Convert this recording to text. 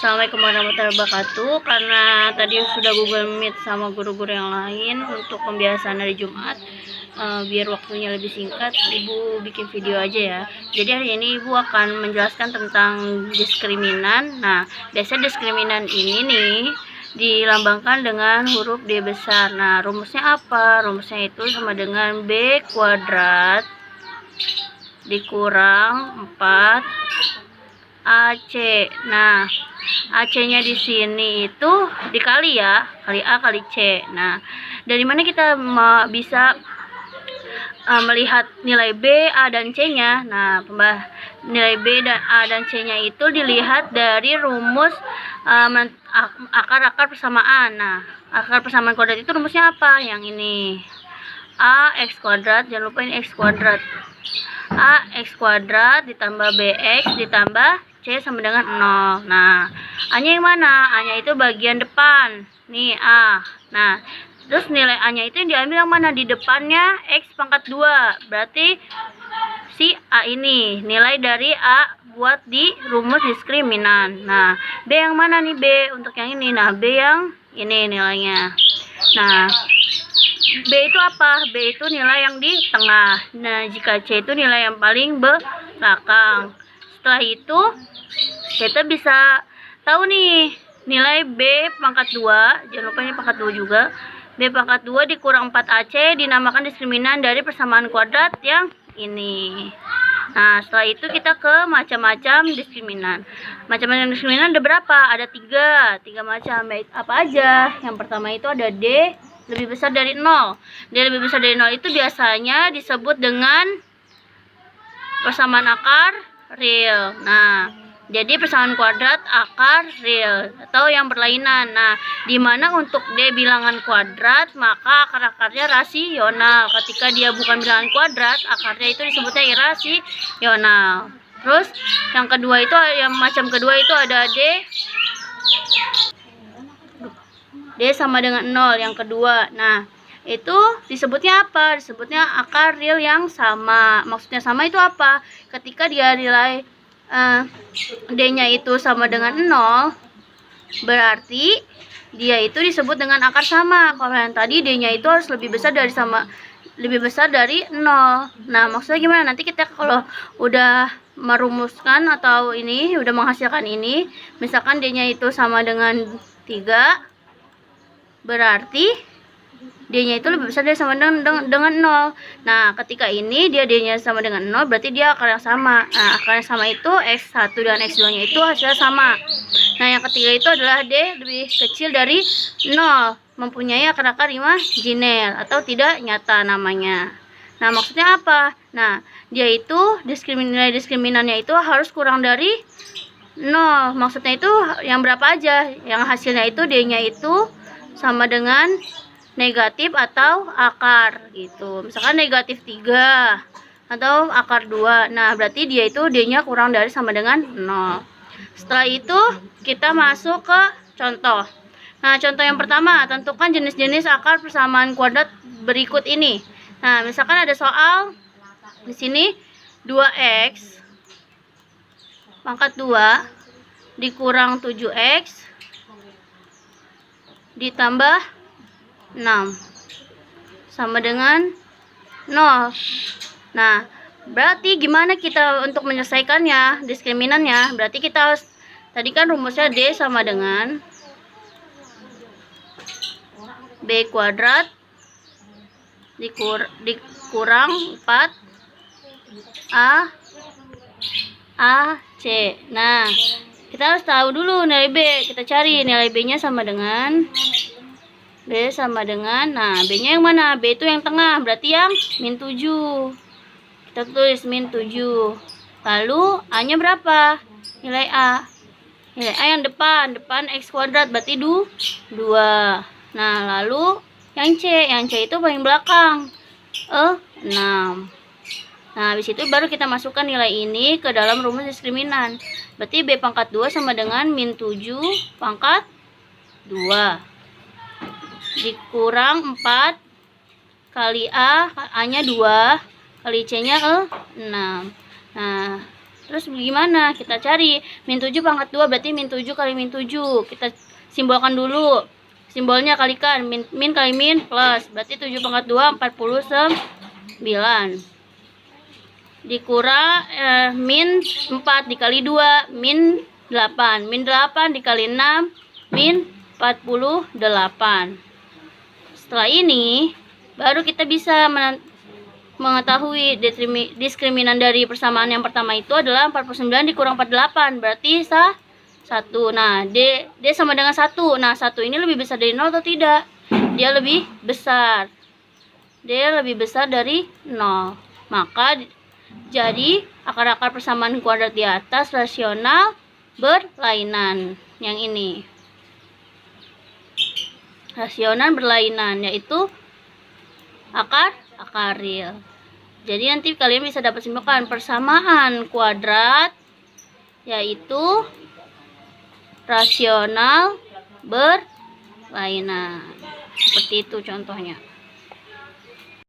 Assalamualaikum warahmatullahi wabarakatuh. Karena tadi sudah Google Meet sama guru-guru yang lain untuk pembiasaan hari Jumat, biar waktunya lebih singkat, Ibu bikin video aja ya. Jadi hari ini Ibu akan menjelaskan tentang diskriminan. Nah, biasanya diskriminan ini nih dilambangkan dengan huruf D besar. Nah, rumusnya apa? Rumusnya itu sama dengan B kuadrat dikurang 4 AC. Nah, AC-nya di sini itu dikali ya, kali A kali C. Nah, dari mana kita bisa melihat nilai B, A, dan C-nya? Nah, nilai B dan A dan C-nya itu dilihat dari rumus akar-akar persamaan. Nah, akar persamaan kuadrat itu rumusnya apa? Yang ini. A X kuadrat, jangan lupa ini X kuadrat. A X kuadrat ditambah BX ditambah C sama dengan 0. Nah, A-nya yang mana? A-nya itu bagian depan. Nih, A. Nah, terus nilai A-nya itu yang diambil yang mana? Di depannya X pangkat 2. Berarti si A ini. Nilai dari A buat di rumus diskriminan. Nah, B yang mana nih B? Untuk yang ini. Nah, B yang ini nilainya. Nah, B itu apa? B itu nilai yang di tengah. Nah, jika C itu nilai yang paling belakang. Setelah itu, kita bisa tahu nih, nilai B pangkat 2. Jangan lupa ini pangkat 2 juga. B pangkat 2 dikurang 4AC dinamakan diskriminan dari persamaan kuadrat yang ini. Nah, setelah itu kita ke macam-macam diskriminan. Macam-macam diskriminan ada berapa? Ada 3 macam. Apa aja? Yang pertama itu ada D lebih besar dari 0. D lebih besar dari 0 itu biasanya disebut dengan persamaan akar real. Nah, jadi persamaan kuadrat akar real atau yang berlainan. Nah, di mana untuk D bilangan kuadrat, maka akar-akarnya rasional. Ketika dia bukan bilangan kuadrat, akarnya itu disebutnya irasional. Terus yang kedua itu, yang macam kedua itu ada D sama dengan 0 yang kedua. Nah, itu disebutnya apa? Disebutnya akar real yang sama. Maksudnya sama itu apa? Ketika dia nilai D-nya itu sama dengan 0, berarti dia itu disebut dengan akar sama. Kalau yang tadi D-nya itu harus lebih besar dari 0. Nah, maksudnya gimana? Nanti kita kalau udah merumuskan atau ini udah menghasilkan ini, misalkan D-nya itu sama dengan 3, berarti D-nya itu lebih besar dari sama dengan 0. Nah, ketika ini dia D-nya sama dengan 0, berarti dia akar yang sama. Nah, akar yang sama itu X1 dan X2-nya itu hasilnya sama. Nah, yang ketiga itu adalah D lebih kecil dari 0, mempunyai akar-akar imajiner atau tidak nyata namanya. Nah, maksudnya apa? Nah, dia itu nilai diskriminannya itu harus kurang dari 0. Maksudnya itu yang berapa aja? Yang hasilnya itu D-nya itu sama dengan negatif atau akar gitu. Misalkan negatif 3 atau akar 2. Nah, berarti dia itu D-nya kurang dari sama dengan 0. Setelah itu kita masuk ke contoh. Nah, contoh yang pertama, tentukan jenis-jenis akar persamaan kuadrat berikut ini. Nah, misalkan ada soal di sini 2X pangkat 2 dikurang 7X ditambah 6 sama dengan 0. Nah, berarti gimana kita untuk menyelesaikannya diskriminannya? Berarti kita harus, tadi kan rumusnya D sama dengan B kuadrat dikurang 4 AC. Nah, kita harus tahu dulu nilai B. Kita cari nilai B-nya sama dengan B sama dengan, nah, B-nya yang mana? B itu yang tengah, berarti yang min 7. Kita tulis min 7. Lalu A-nya berapa? Nilai A. Nilai A yang depan X kuadrat, berarti 2. Nah, lalu yang C itu paling belakang. 6. Nah, habis itu baru kita masukkan nilai ini ke dalam rumus diskriminan. Berarti B pangkat 2 sama dengan min 7 pangkat 2. Dikurang 4 kali A nya 2 kali C nya 6. Nah, Terus gimana? Kita cari min 7 pangkat 2 berarti min 7 kali min 7. Kita simbolkan dulu. Simbolnya kalikan min kali min plus. Berarti 7 pangkat 2 49. Dikurang min 4 dikali 2 min 8. Min 8 dikali 6 min 48. Setelah ini baru kita bisa mengetahui diskriminan dari persamaan yang pertama itu adalah 49 dikurang 48, berarti 1. Nah, D sama dengan 1. Nah, 1 ini lebih besar dari 0 atau tidak? Dia lebih besar. Dia lebih besar dari 0. Maka jadi akar-akar persamaan kuadrat di atas rasional berlainan. Yang ini. Rasional berlainan yaitu akar real. Jadi nanti kalian bisa dapat simpulkan persamaan kuadrat yaitu rasional berlainan. Seperti itu contohnya.